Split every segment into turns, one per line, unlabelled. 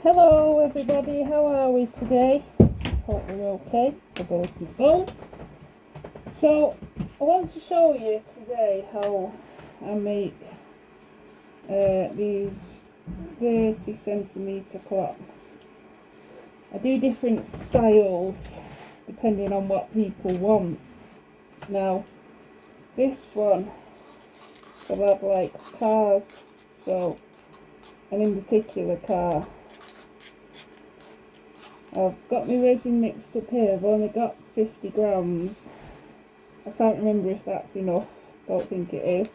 Hello everybody, how are we today? Hope we're okay, for those who don't. So, I want to show you today how I make these 30cm clocks. I do different styles depending on what people want. Now, this one, the lad likes cars, so, and in particular car. I've got my resin mixed up here. I've only got 50 grams. I can't remember if that's enough. Don't think it is.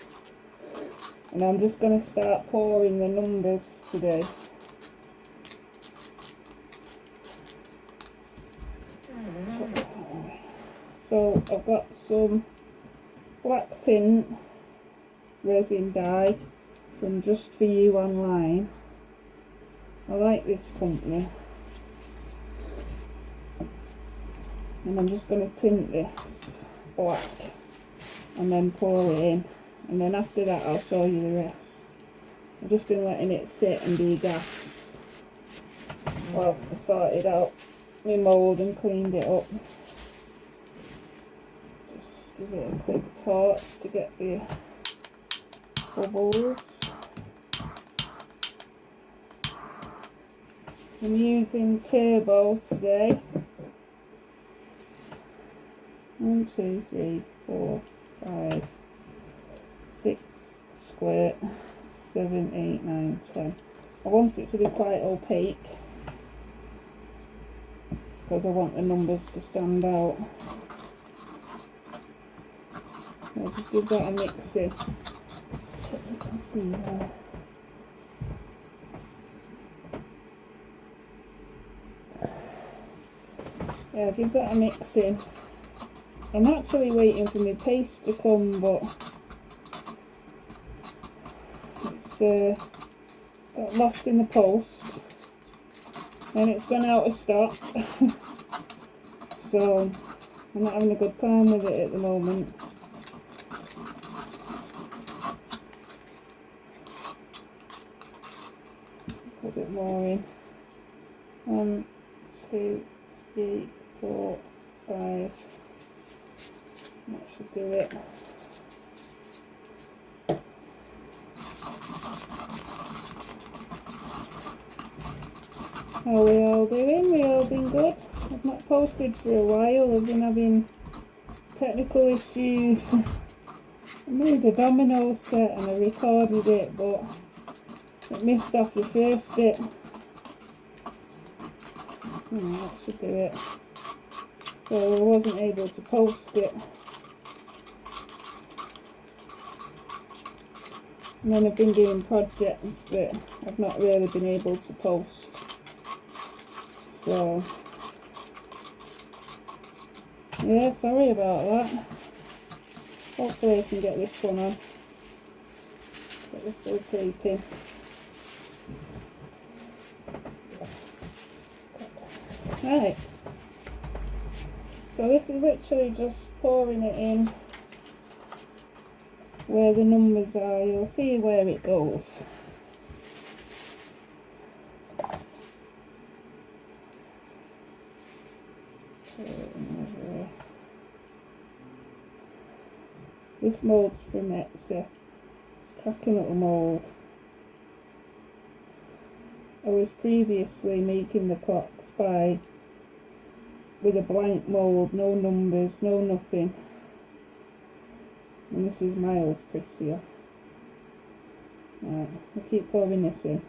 And I'm just going to start pouring the numbers today. So I've got some black tint resin dye from Just For You online. I like this company. And I'm just going to tint this black and then pour it in, and then after that I'll show you the rest. I've just been letting it sit and degas whilst I sorted out my mould and cleaned it up. Just give it a quick torch to get the bubbles. I'm using turbo today. 1, 2, 3, 4, 5, 6 squirt, 7, 8, 9, 10. I want it to be quite opaque because I want the numbers to stand out. I'll just give that a mix in. Let's check if you can see there. Yeah, give that a mix in. I'm actually waiting for my paste to come, but it's got lost in the post and it's gone out of stock. So I'm not having a good time with it at the moment. Put a bit more in. 1, 2, 3, 4, 5. That should do it. How are we all doing? We all been good? I've not posted for a while. I've been having technical issues. I made a domino set and I recorded it, but it missed off the first bit. That should do it. So I wasn't able to post it. And then I've been doing projects that I've not really been able to post. So, yeah, sorry about that. Hopefully I can get this one on. But we're still taping. Right. So this is literally just pouring it in where the numbers are. You'll see where it goes. This mould's from Epoxy. It's a cracking little mould. I was previously making the clocks with a blank mould, no numbers, no nothing. And this is miles prettier. Right, I'll keep pouring this in.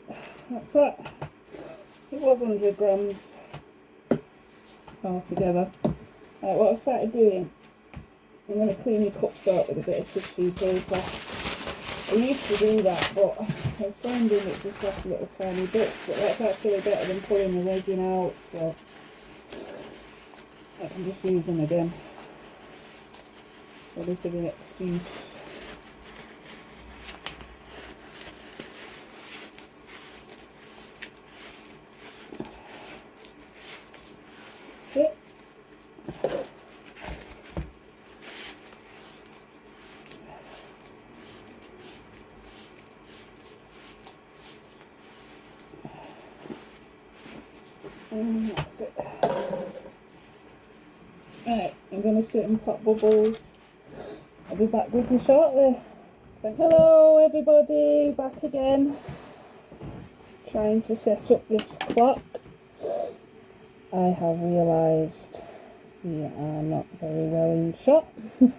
Right, that's that. It was 100 grams altogether. Right, what I started doing, I'm going to clean my cups out with a bit of tissue paper. I used to do that, but I was finding it just like little tiny bits, but that's actually better than pulling the resin out, so I can just use them again. For a bit of an excuse. That's it. And that's it. Right, I'm going to sit and pop bubbles. I'll be back with you shortly. Hello everybody, back again. Trying to set up this clock. I have realised we are not very well in shot. The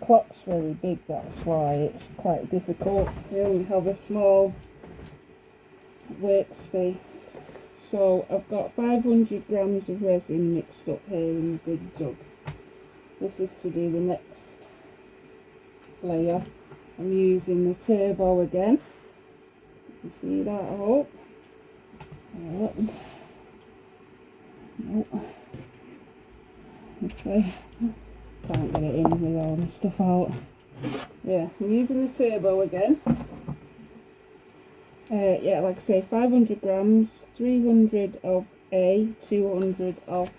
clock's very big, that's why it's quite difficult. We only have a small workspace. So I've got 500 grams of resin mixed up here in the big jug. This is to do the next layer. I'm using the turbo again. You can see that, I hope. Nope. This way. Can't get it in with all my stuff out. Yeah, I'm using the turbo again. Yeah, like I say, 500 grams, 300 of A, 200 of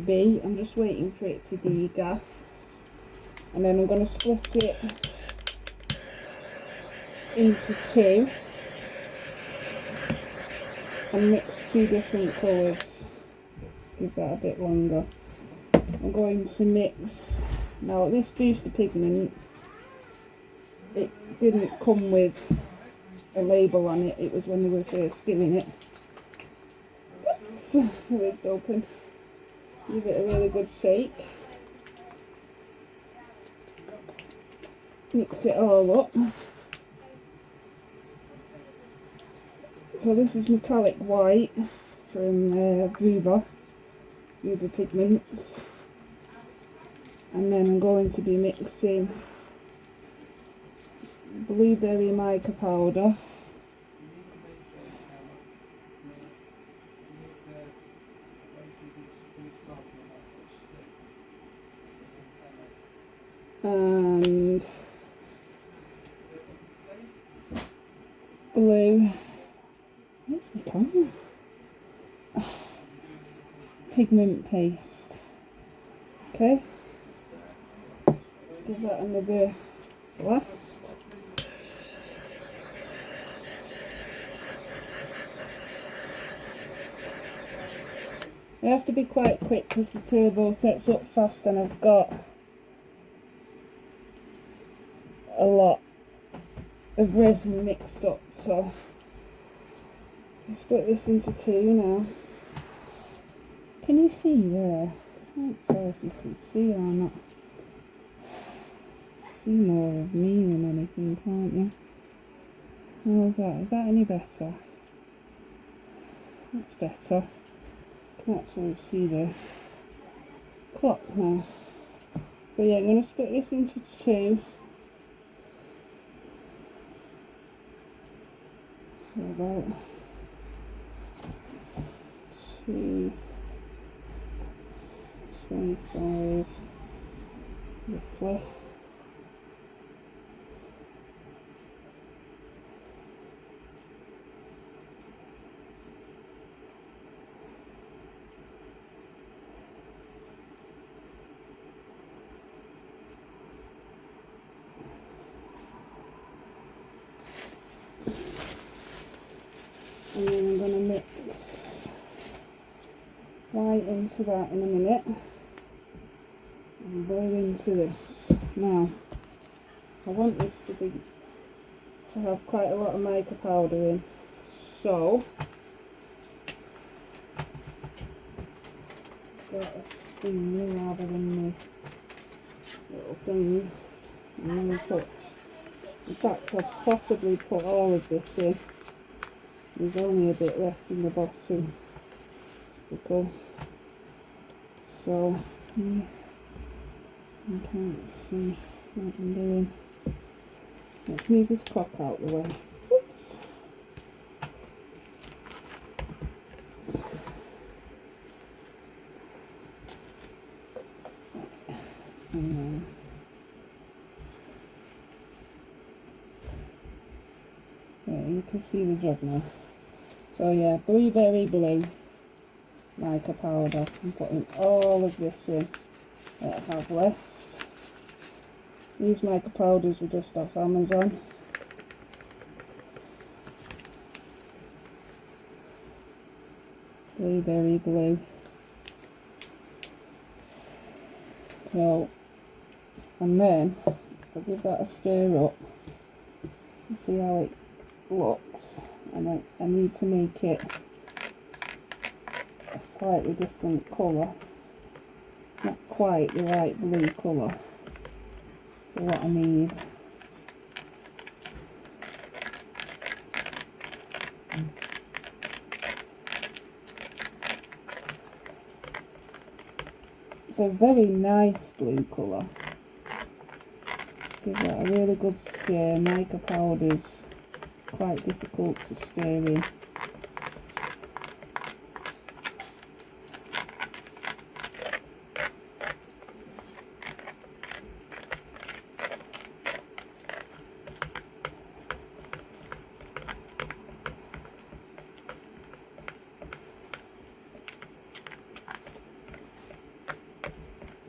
B. I'm just waiting for it to degas. And then I'm going to split it into two and mix two different colours. Just give that a bit longer. I'm going to mix, now this booster pigment, it didn't come with a label on it, it was when they were first doing it. Oops, the lid's open. Give it a really good shake. Mix it all up. So this is metallic white from Vuba Pigments. And then I'm going to be mixing blueberry mica powder, and blue, where's my camera? Pigment paste. Okay, give that another blast. I have to be quite quick because the turbo sets up fast and I've got a lot of resin mixed up, so I'll split this into two now. Can you see there? I can't tell if you can see or not. See more of me than anything, can't you? How's that? Is that any better? That's better. I can actually see the clock now. So yeah, I'm going to split this into two. So about 225 roughly. And then I'm going to mix white into that in a minute and blue into this. Now I want this to have quite a lot of mica powder in, so get a spoon rather than the little thing, and then put In fact, I'll possibly put all of this in. There's only a bit left in the bottom. Typical. So, yeah, I can't see what I'm doing. Let's move this clock out the way. Oops. Yeah, you can see the job now. So yeah, blueberry blue mica powder. I'm putting all of this in that I have left. These mica powders were just off Amazon. Blueberry blue. So, and then I'll give that a stir up and see how it looks. And I need to make it a slightly different colour. It's not quite the right blue colour for what I need. It's a very nice blue colour. Just give that a really good stir. Mica powder's quite difficult to stir in.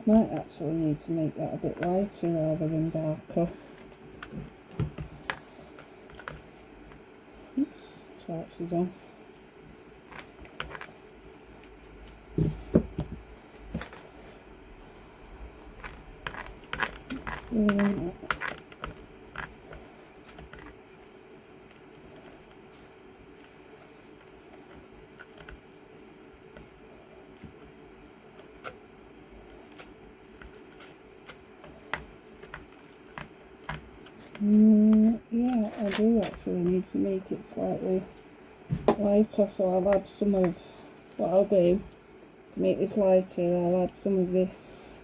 Might actually need to make that a bit lighter rather than darker. Oops, torch is on. Stirring it. Yeah, I do actually need to make it slightly lighter, so I'll add some of what I'll do to make this lighter. I'll add some of this.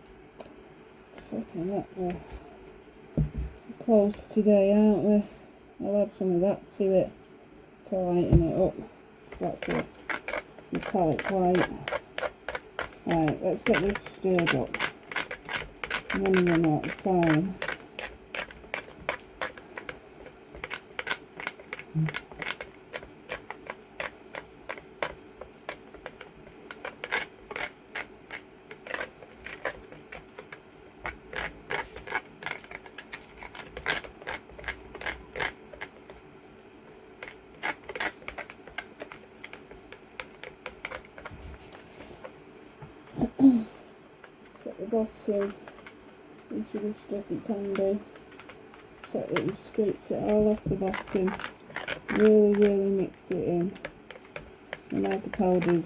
Fucking that, we're close today, aren't we? I'll add some of that to it to lighten it up. So that's a metallic white. Right, let's get this stirred up. And then we run out of time. Set the bottom. This with a stuff you can do. So that you've scraped it all off the bottom. Really mix it in. The mica powders,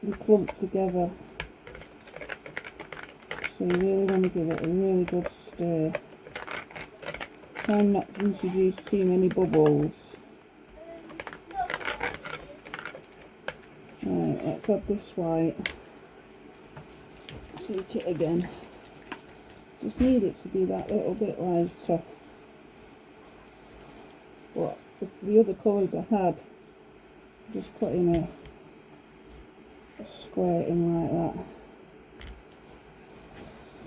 they clump together. So you really want to give it a really good stir. Try not to introduce too many bubbles. Right, let's add this white. Shake it again. Just need it to be that little bit lighter. But the other colours I had, just put in a square in like that.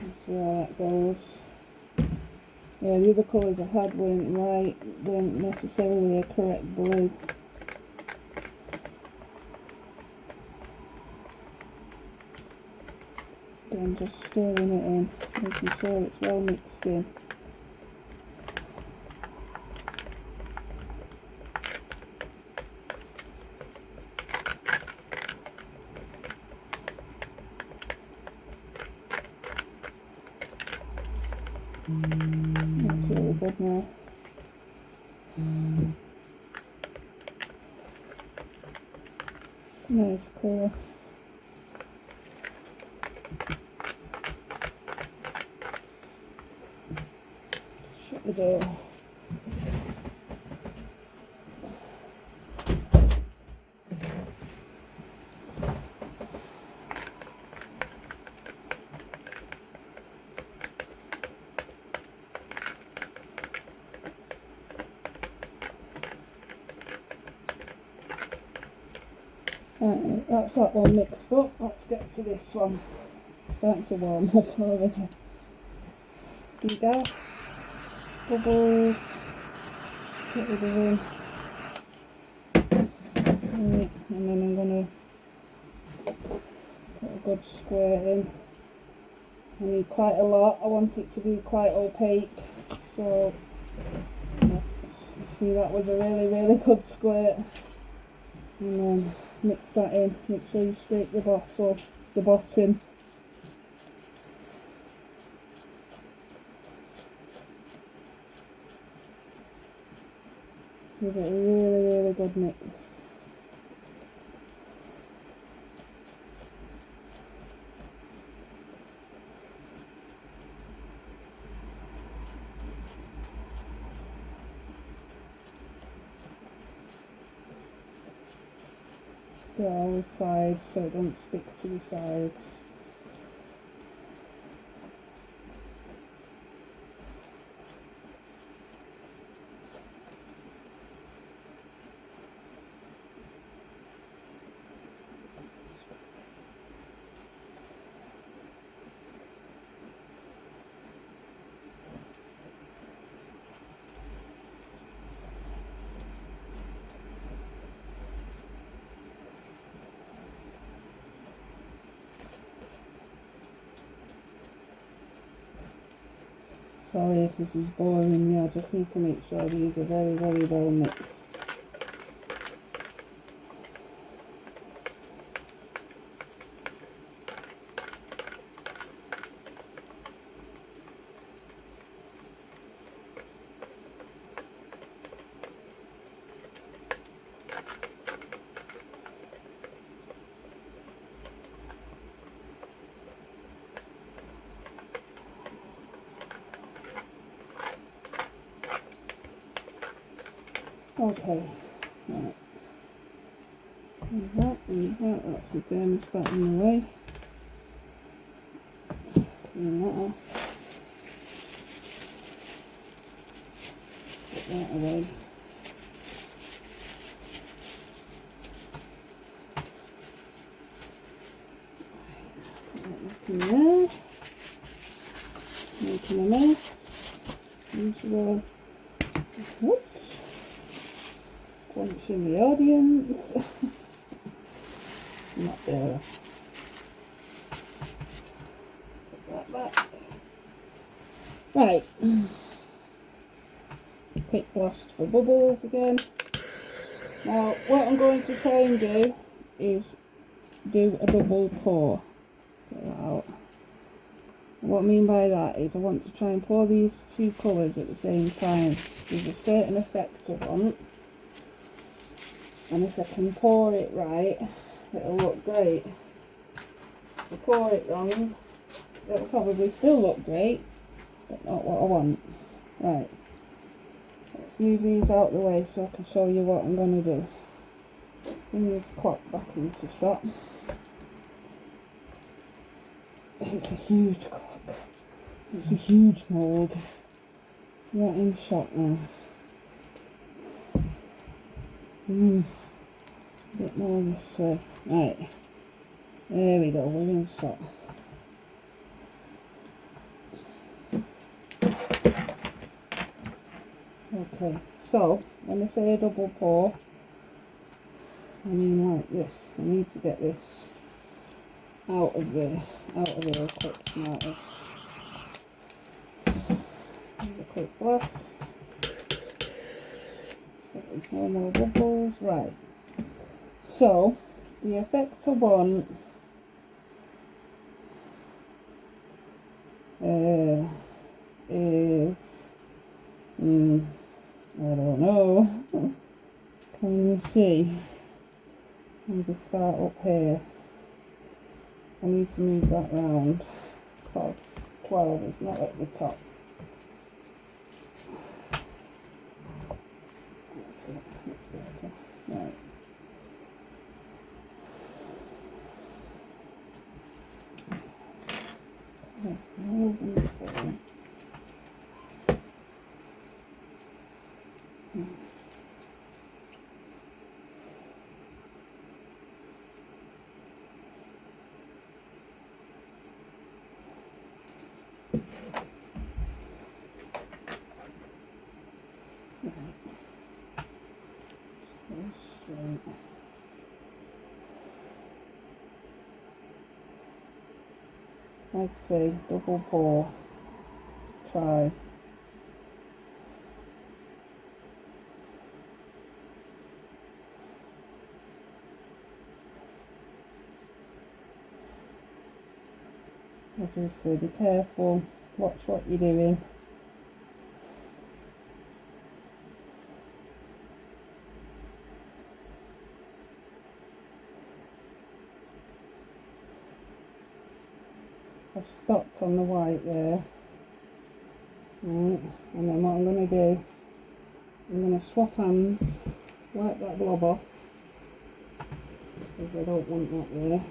Let's see how that goes. Yeah, the other colours I had weren't necessarily a correct blue. Then just stirring it in, making sure it's well mixed in. That's really good now. It's a nice colour. Shut the door. Right, that's that one mixed up. Let's get to this one. It's starting to warm up already. Gas, bubbles, get rid of them. Right, and then I'm going to put a good squirt in. I need quite a lot. I want it to be quite opaque. So, see, that was a really good squirt. And then mix that in. Make sure you scrape the bottom. Give it a really good mix. Just get all the sides so it don't stick to the sides. Sorry if this is boring you, I just need to make sure these are very well mixed. Okay, right. Leave that, that's my thermostat in the way. Clean that off. Put that away. Put that back in there. Making a mess. Usual. Whoops. Punching the audience. Not there. Put that back. Right. Quick blast for bubbles again. Now, what I'm going to try and do is do a double pour. Get that out. What I mean by that is I want to try and pour these two colours at the same time. There's a certain effect I want. And if I can pour it right, it'll look great. If I pour it wrong, it'll probably still look great, but not what I want. Right, let's move these out of the way so I can show you what I'm going to do. Bring this clock back into shot. It's a huge clock. It's a huge mould. Yeah, in shot now. A bit more this way. Right. There we go, we're in shot. Okay, so when I say a double pour, I mean like this. I need to get this out of there quick, smartest. Give a quick blast. Get these no more bubbles. Right. So the effect I want is I don't know. Can you see? Maybe start up here. I need to move that round because 12 is not at the top. That's it, that's better. Right. Let's move in forward. Straight. Like I say, double pour, try. Obviously be careful, watch what you're doing. I've stopped on the white there. Right, and then what I'm going to do, I'm going to swap hands, wipe that blob off, because I don't want that there.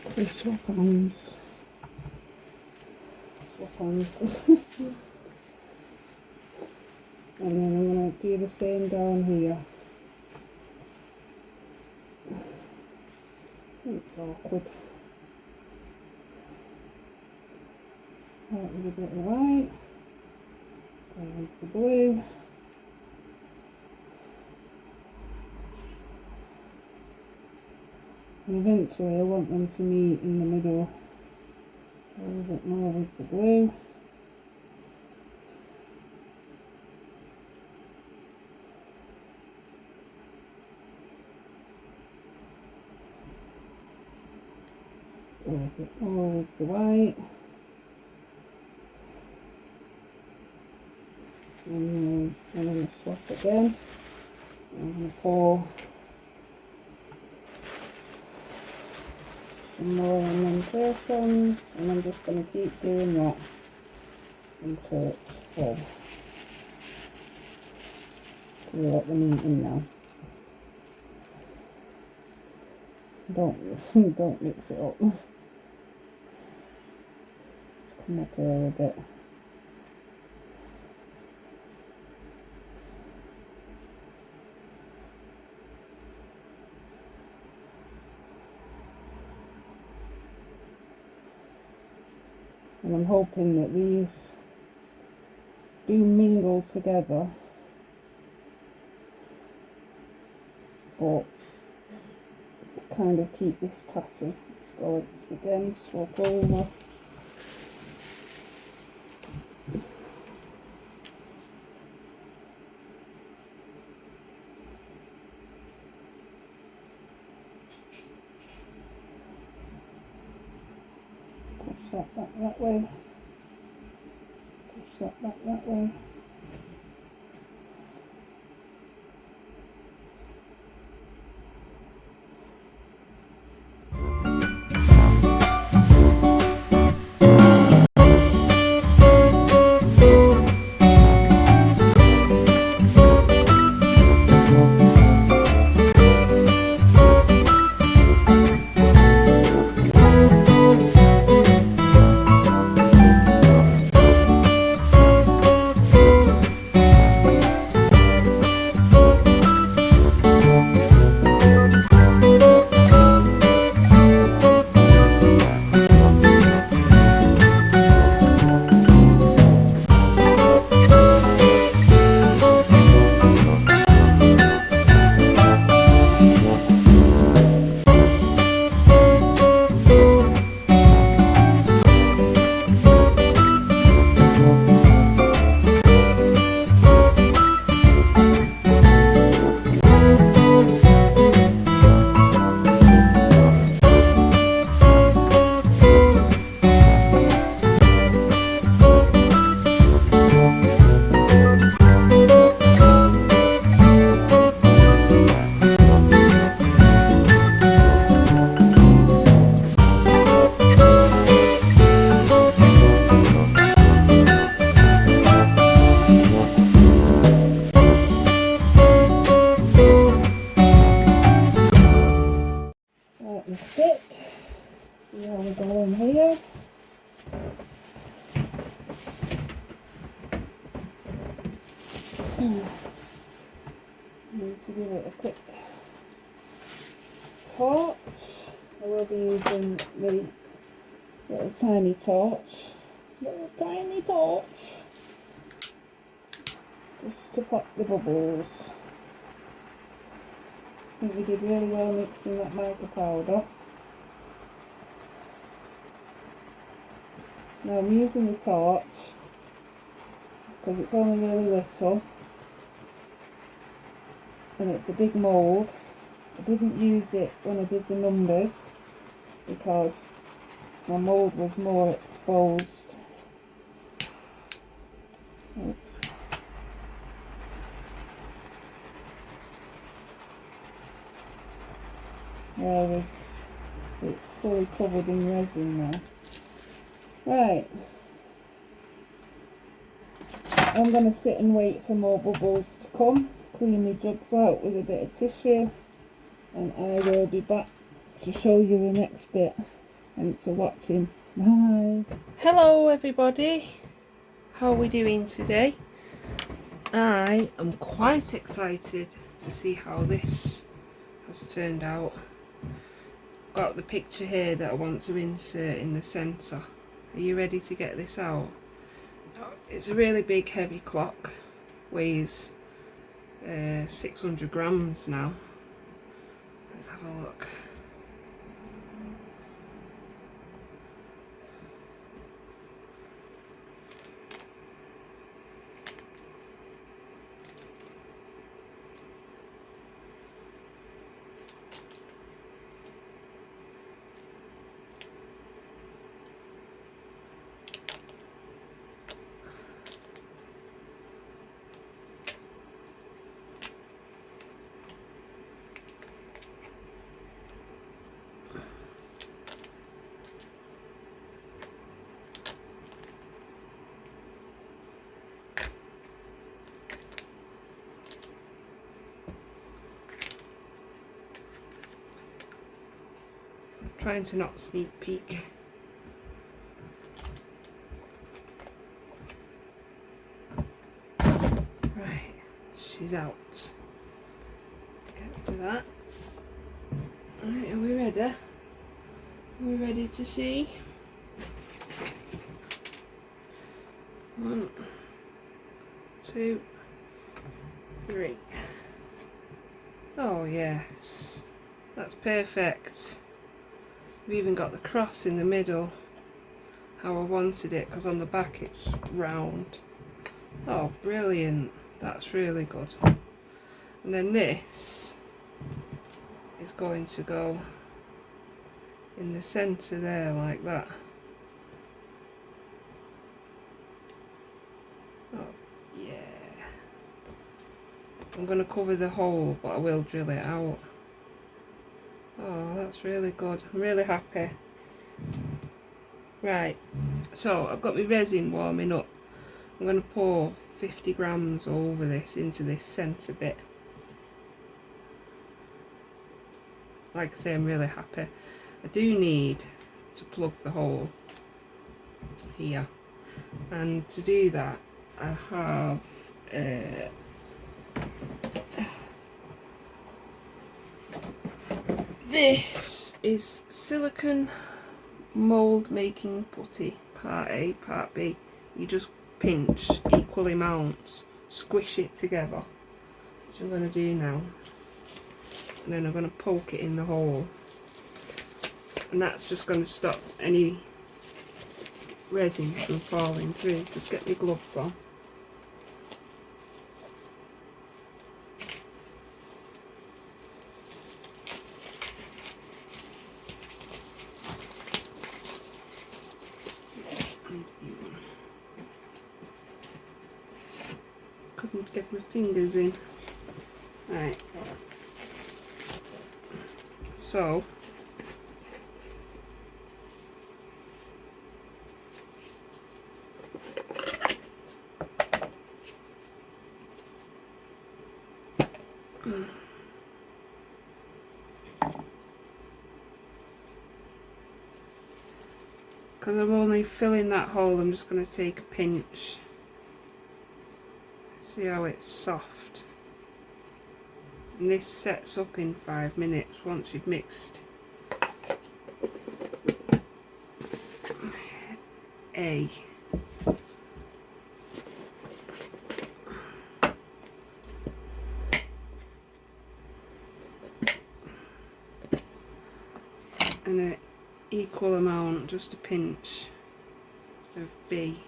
Quickly swap hands. Swap hands. And then I'm going to do the same down here. It's awkward. Start with a bit of white, go with the blue, and eventually I want them to meet in the middle. A little bit more with the blue. A little bit more with the white. And then I'm going to swap again. I'm going to pour some more on them first ones, and I'm just going to keep doing that until it's full. So we let them eat in now. Don't mix it up. Just come up here a bit. And I'm hoping that these do mingle together, but kind of keep this pattern. Let's go again, swap over. Push that back that way. Push that back that way. powder. Need to give it a quick torch. I will be using the little tiny torch. Just to pop the bubbles. I think we did really well mixing that mica powder. Now I'm using the torch because it's only really little and it's a big mould. I didn't use it when I did the numbers because my mould was more exposed. Oops. Whereas it's fully covered in resin now. Right, I'm going to sit and wait for more bubbles to come, clean my jugs out with a bit of tissue, and I will be back to show you the next bit. Thanks for watching. Bye. Hello everybody, how are we doing today? I am quite excited to see how this has turned out. Got the picture here that I want to insert in the centre. Are you ready to get this out? It's a really big heavy clock, weighs 600 grams now. Let's have a look. Trying to not sneak peek. Right, she's out. Get rid of that. Right, are we ready? Are we ready to see? 1, 2, 3. Oh yes, that's perfect. We've even got the cross in the middle, how I wanted it, because on the back it's round. Oh, brilliant. That's really good. And then this is going to go in the centre there, like that. Oh, yeah. I'm going to cover the hole, but I will drill it out. Oh, that's really good. I'm really happy. Right, so I've got my resin warming up. I'm going to pour 50 grams over this into this centre bit. Like I say, I'm really happy. I do need to plug the hole here, and to do that I have this is silicone mould making putty, part A, part B. You just pinch equal amounts, squish it together, which I'm going to do now, and then I'm going to poke it in the hole, and that's just going to stop any resin from falling through. Just get my gloves on. Couldn't get my fingers in. Right. So because I'm only filling that hole, I'm just going to take a pinch. See how it's soft. And this sets up in 5 minutes once you've mixed A. And an equal amount, just a pinch of B.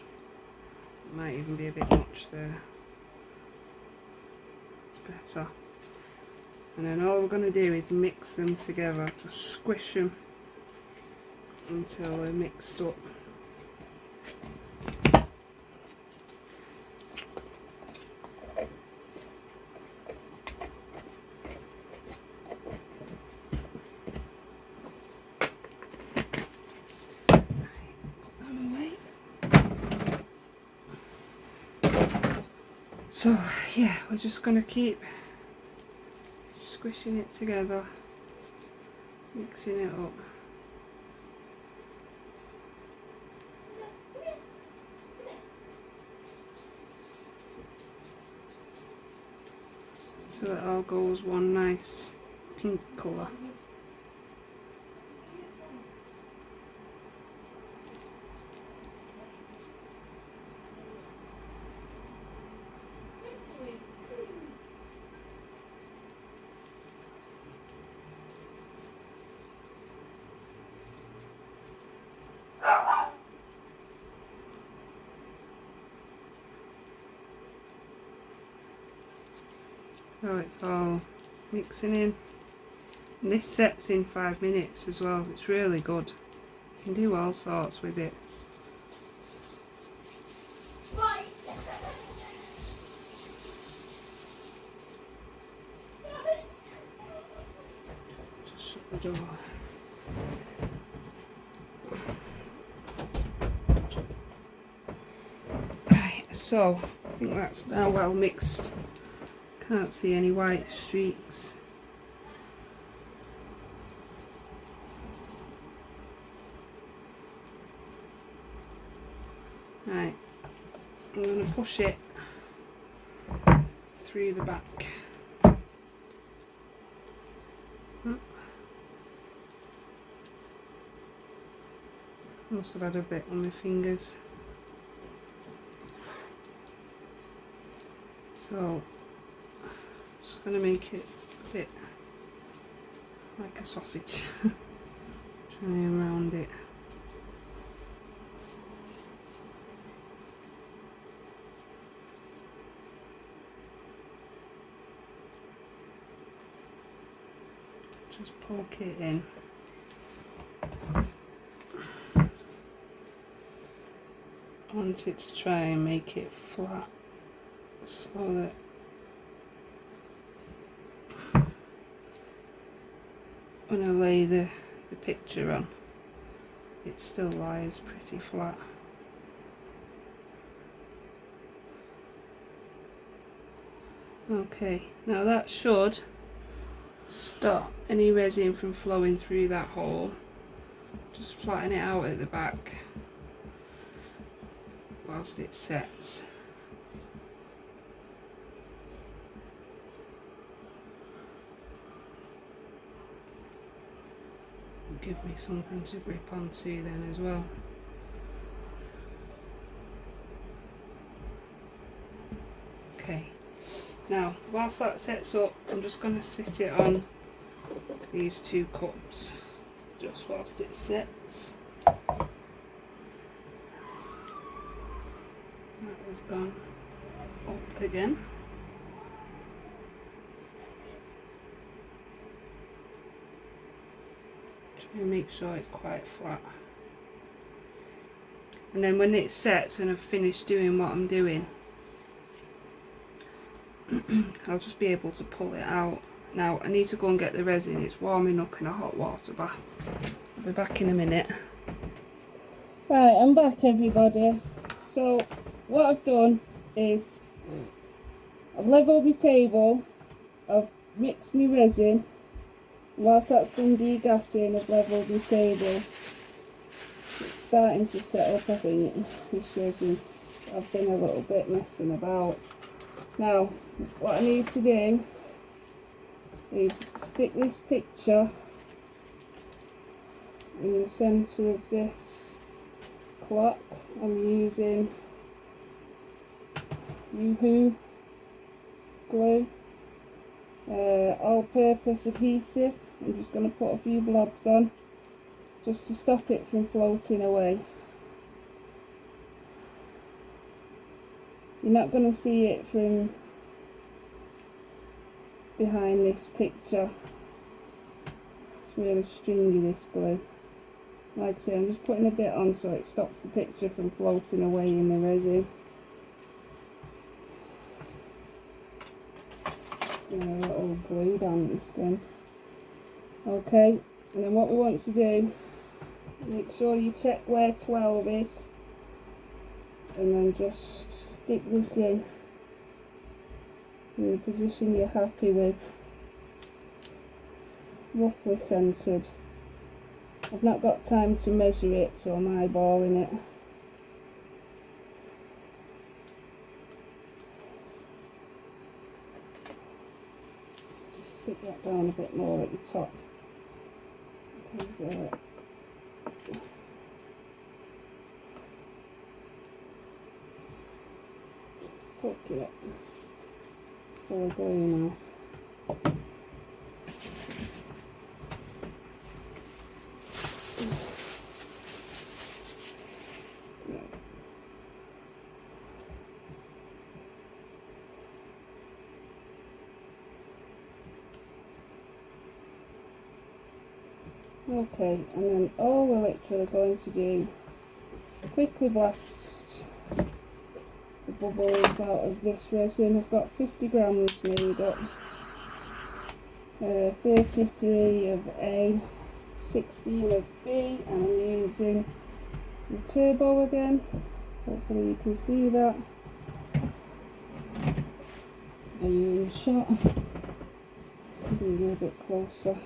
Might even be a bit much there. It's better. And then all we're going to do is mix them together, just squish them until they're mixed up. So yeah, we're just going to keep squishing it together, mixing it up. So that all goes one nice pink colour. So it's all mixing in. And this sets in 5 minutes as well. It's really good. You can do all sorts with it. Just shut the door. Right, so I think that's now well mixed. Can't see any white streaks. Right, I'm going to push it through the back. Must have had a bit on my fingers. So just going to make it a bit like a sausage. Trying around it. Just poke it in. I want it to try and make it flat so that when I lay the picture on, it still lies pretty flat. Okay, now that should stop any resin from flowing through that hole. Just flatten it out at the back whilst it sets. Give me something to grip onto then as well. Okay, now whilst that sets up, I'm just going to sit it on these 2 cups just whilst it sets. That has gone up again. Try and make sure it's quite flat. And then when it sets and I've finished doing what I'm doing, I'll just be able to pull it out. Now I need to go and get the resin. It's warming up in a hot water bath. I'll be back in a minute. Right, I'm back everybody. So what I've done is I've levelled my table, I've mixed my resin. Whilst that's been degassing, I've levelled my table. It's starting to set up, I think, this resin. I've been a little bit messing about. Now, what I need to do is stick this picture in the centre of this clock. I'm using Yoo-hoo glue, all-purpose adhesive. I'm just going to put a few blobs on just to stop it from floating away. You're not going to see it from behind this picture. It's really stringy, this glue. Like I say, I'm just putting a bit on so it stops the picture from floating away in the resin. Doing a little glue dance then. Okay, and then what we want to do, make sure you check where 12 is, and then just stick this in the position you're happy with, roughly centred. I've not got time to measure it, so I'm eyeballing it. Just stick that down a bit more at the top. Because, just poke it so we're going now. Okay, and then all we're literally going to do, quickly blast the bubbles out of this resin. I've got 50 grams made up, 33 of A, 16 of B, and I'm using the turbo again. Hopefully you can see that. Are you in the shot? I'm going to go a bit closer.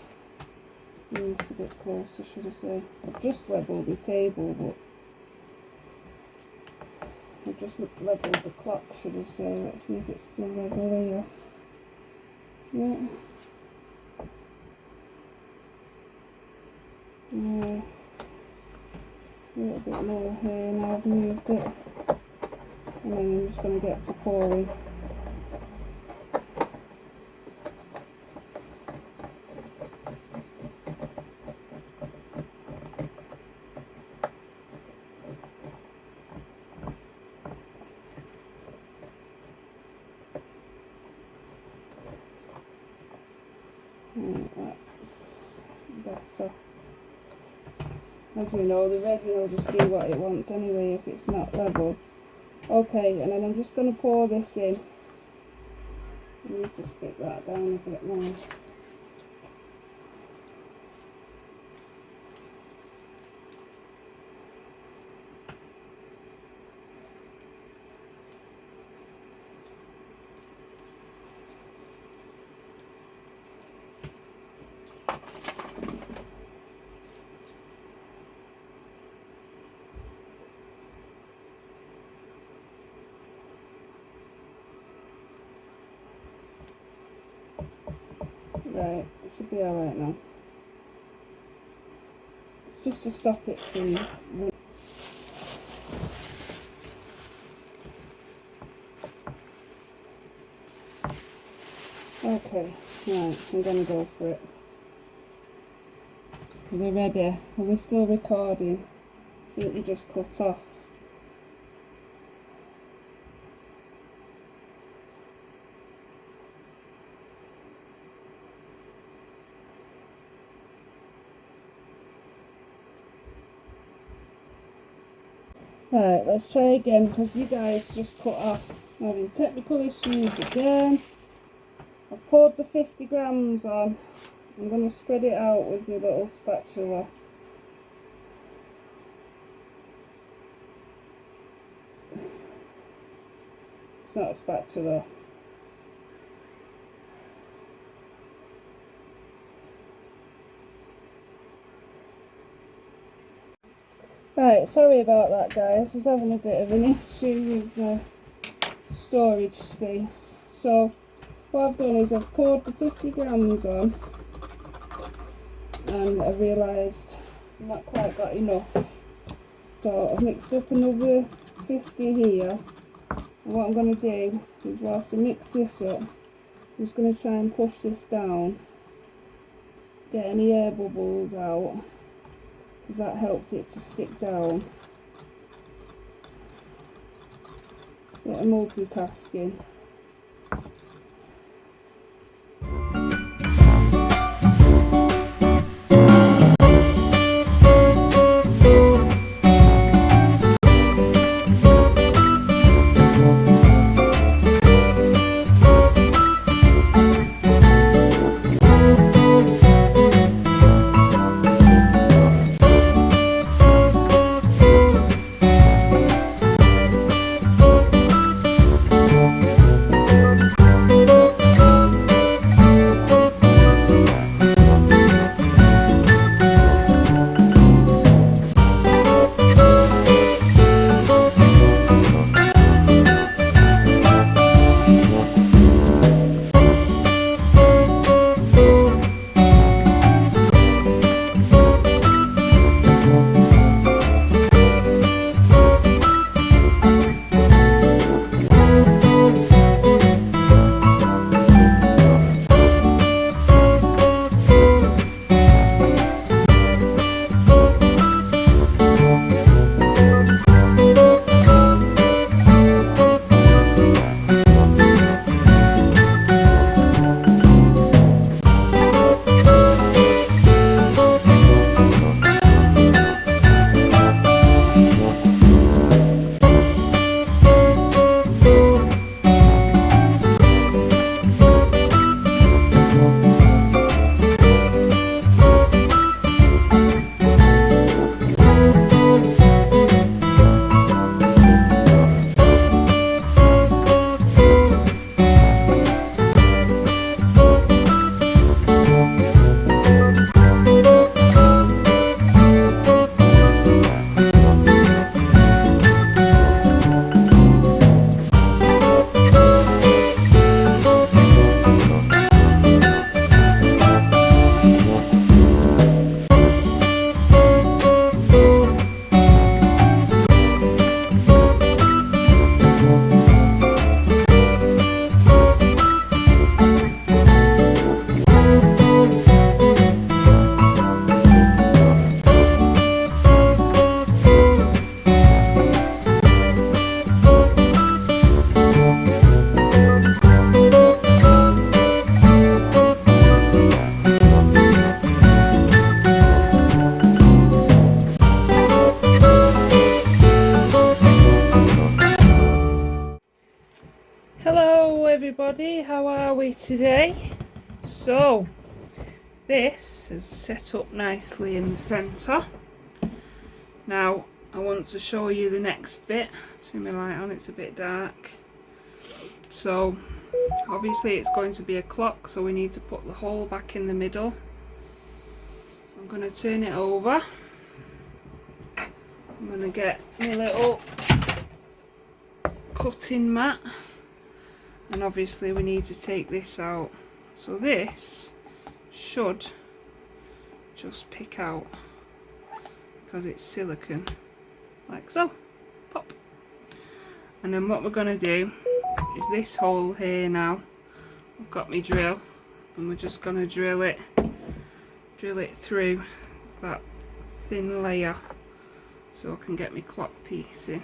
It's a bit closer, should I say. I've just levelled the table, but I've just levelled the clock, should I say. Let's see if it's still level here. Yeah. Yeah. A little bit more here now. I've moved it. And then I'm just going to get to pouring. That's better. As we know, the resin will just do what it wants anyway if it's not level. Okay, and then I'm just going to pour this in. I need to stick that down a bit more. Right, it should be alright now. It's just to stop it from... Okay, right, I'm going to go for it. Are we ready? Are we still recording? I think we just cut off. Right, let's try again because you guys just cut off. Having technical issues again. I've poured the 50 grams on. I'm going to spread it out with my little spatula. It's not a spatula. Right, Right, sorry about that guys, I was having a bit of an issue with storage space. So what I've done is I've poured the 50 grams on and I realised I've not quite got enough. So I've mixed up another 50 here, and what I'm going to do is whilst I mix this up, I'm just going to try and push this down, get any air bubbles out, because that helps it to stick down. Bit of multitasking. Hello everybody, how are we today? So this is set up nicely in the centre. Now I want to show you the next bit. Turn my light on, it's a bit dark. So obviously it's going to be a clock, so we need to put the hole back in the middle. I'm going to turn it over. I'm going to get my little cutting mat, and obviously we need to take this out. So this should just pick out because it's silicone, like so. Pop. And then what we're going to do is this hole here now. I've got my drill and we're just going to drill it through that thin layer so I can get my clock piece in.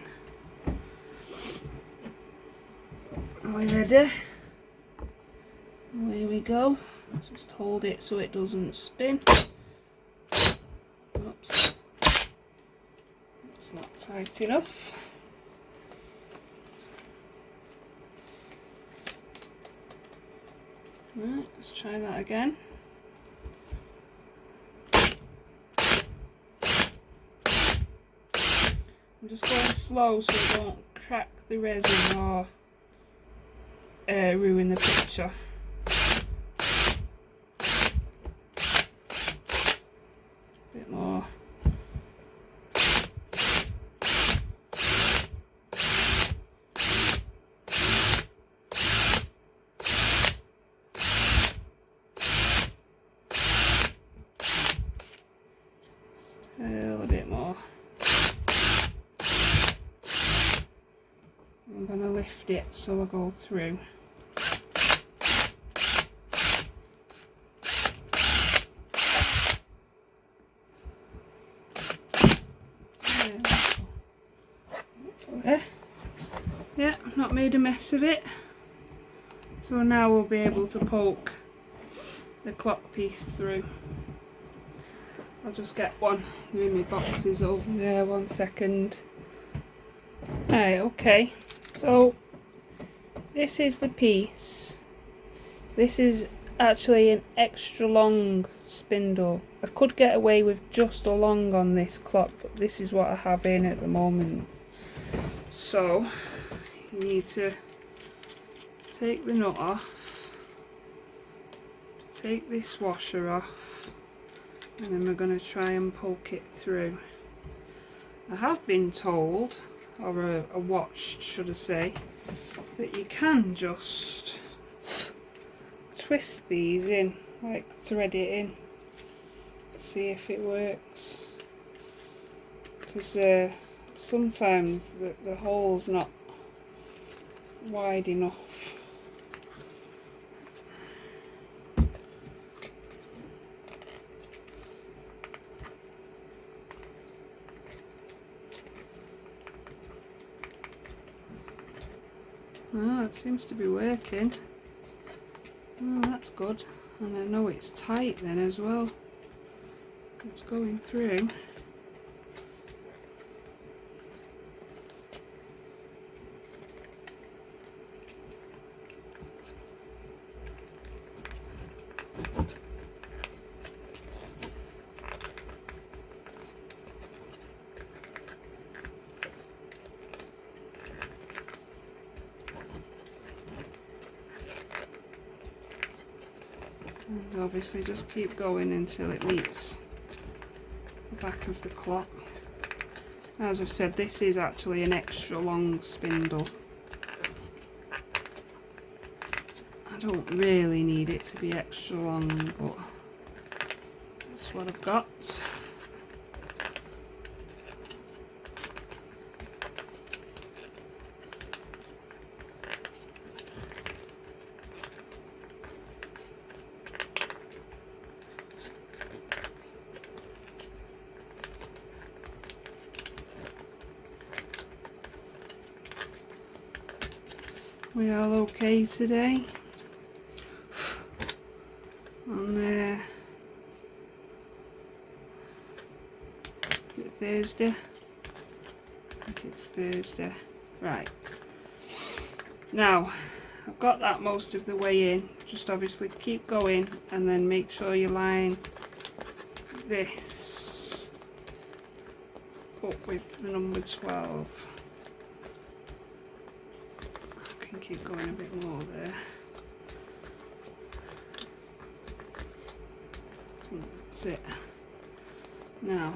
Are we ready? Away we go. Just hold it so it doesn't spin. Oops. It's not tight enough. Right, let's try that again. I'm just going slow so I don't crack the resin or ruin the picture. Bit more. I'm going to lift it so I go through. Yeah, not made a mess of it. So now we'll be able to poke the clock piece through. I'll just get one. They're in my boxes over there, 1 second. Right, okay. So this is the piece. This is actually an extra long spindle. I could get away with just a long on this clock, but this is what I have in at the moment. So you need to take the nut off, take this washer off, and then we're going to try and poke it through. I have been told, or watched should I say, that you can just twist these in, like thread it in, see if it works, because sometimes the hole's not wide enough. Oh, it seems to be working. Oh, that's good. And I know it's tight then as well. It's going through. And obviously just keep going until it meets the back of the clock. As I've said, this is actually an extra long spindle. I don't really need it to be extra long, but that's what I've got. We all okay today? On is it Thursday? I think it's Thursday. Right. Now, I've got that most of the way in. Just obviously keep going and then make sure you line this up with the number 12. Keep going a bit more there. That's it. Now,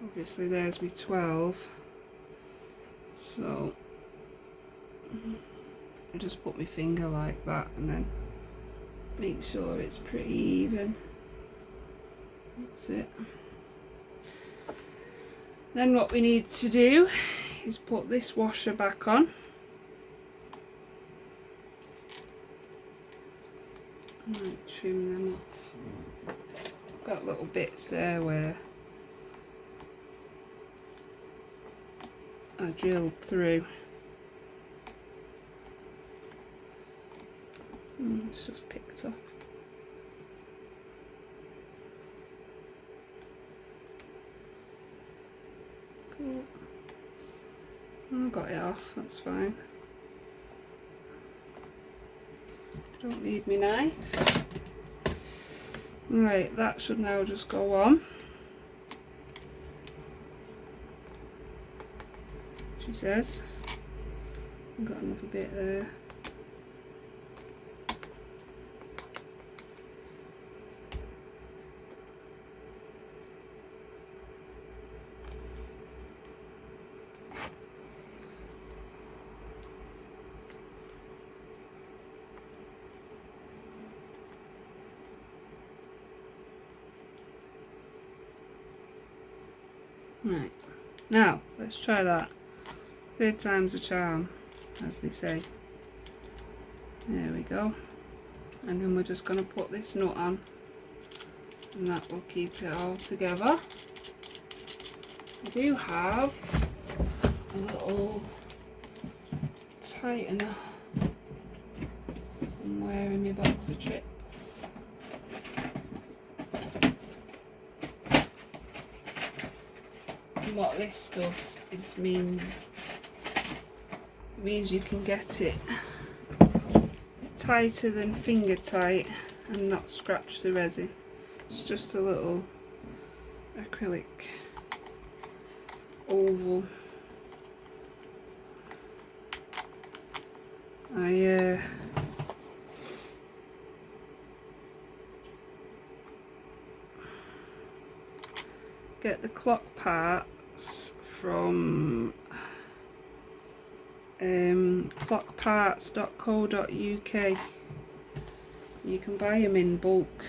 obviously there's my 12. So I just put my finger like that and then make sure it's pretty even. That's it. Then what we need to do is put this washer back on. I might trim them off. Got little bits there where I drilled through. It's just picked up. Cool. I got it off, that's fine. Don't need my knife. Right, that should now just go on. She says. I've got another bit there. Right, now let's try that. Third time's a charm, as they say. There we go. And then we're just going to put this nut on, and that will keep it all together. I do have a little tightener somewhere in my box of tricks. And what this does is means you can get it tighter than finger tight and not scratch the resin. It's just a little acrylic oval. I get the clock parts from clockparts.co.uk. You can buy them in bulk.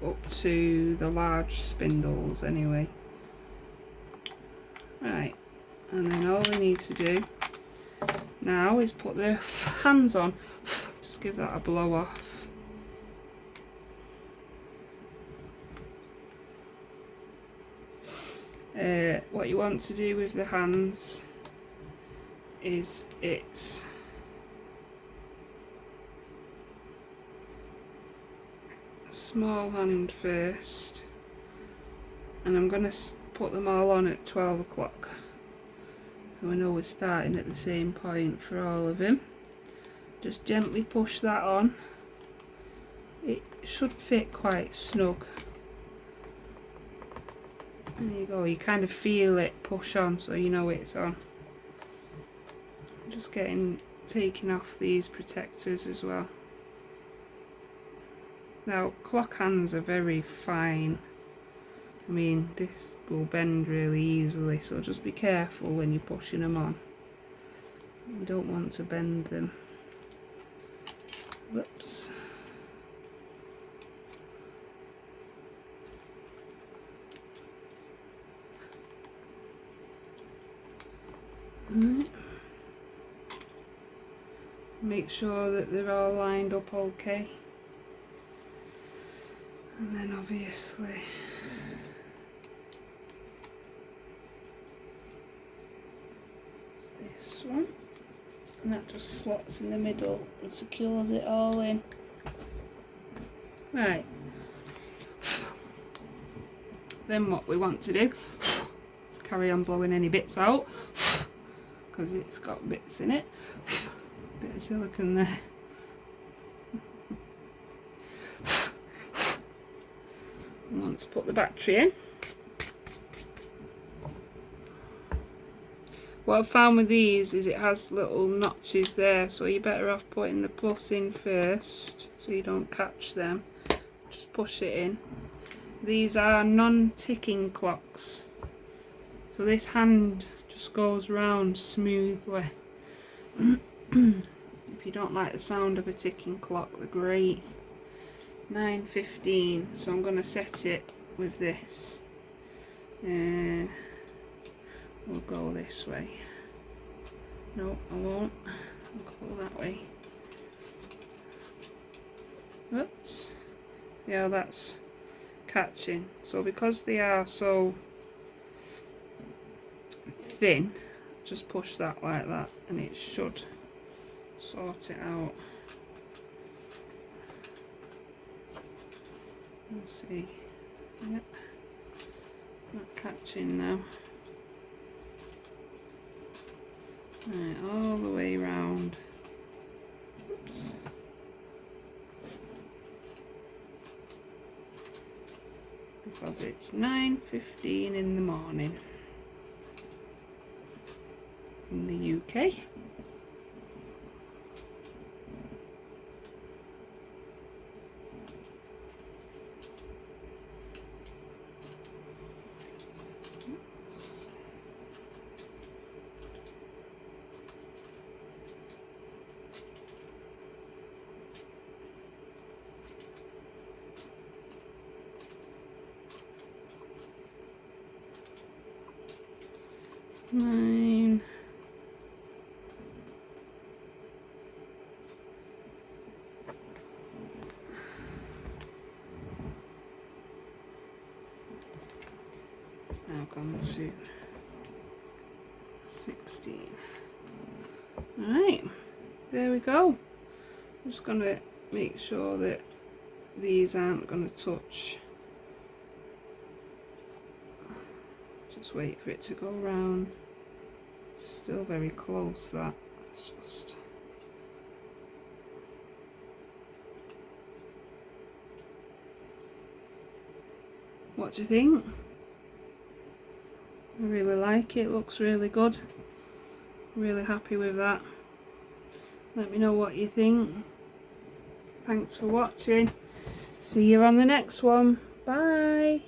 Up to the large spindles anyway. Right, and then all we need to do now is put the hands on. Just give that a blow off. What you want to do with the hands is it's a small hand first, and I'm going to put them all on at 12 o'clock. So I know we're starting at the same point for all of them. Just gently push that on. It should fit quite snug. There you go, you kind of feel it push on, so you know it's on. Just taking off these protectors as well. Now, clock hands are very fine. I mean, this will bend really easily, so just be careful when you're pushing them on. You don't want to bend them. Whoops. Right. Make sure that they're all lined up okay. And then obviously this one, and that just slots in the middle and secures it all in. Right, then what we want to do is carry on blowing any bits out, because it's got bits in it. Bit of silicone there. And want to put the battery in. What I've found with these is it has little notches there, so you're better off putting the plus in first so you don't catch them. Just push it in. These are non-ticking clocks, so this hand just goes round smoothly. If you don't like the sound of a ticking clock, they're great. 9:15, so I'm going to set it with this. We'll go this way. No, I won't. I'll go that way. Whoops. Yeah, that's catching. So because they are so thin, just push that like that and it should sort it out. Let's see. Yep. Not catching now. Right, all the way round. Oops. Because it's 9:15 in the morning in the UK. 9. It's now gone to 16. Alright, there we go. I'm just going to make sure that these aren't going to touch. Just wait for it to go round. Still very close, that. It's just... What do you think? I really like it, looks really good. Really happy with that. Let me know what you think. Thanks for watching. See you on the next one. Bye.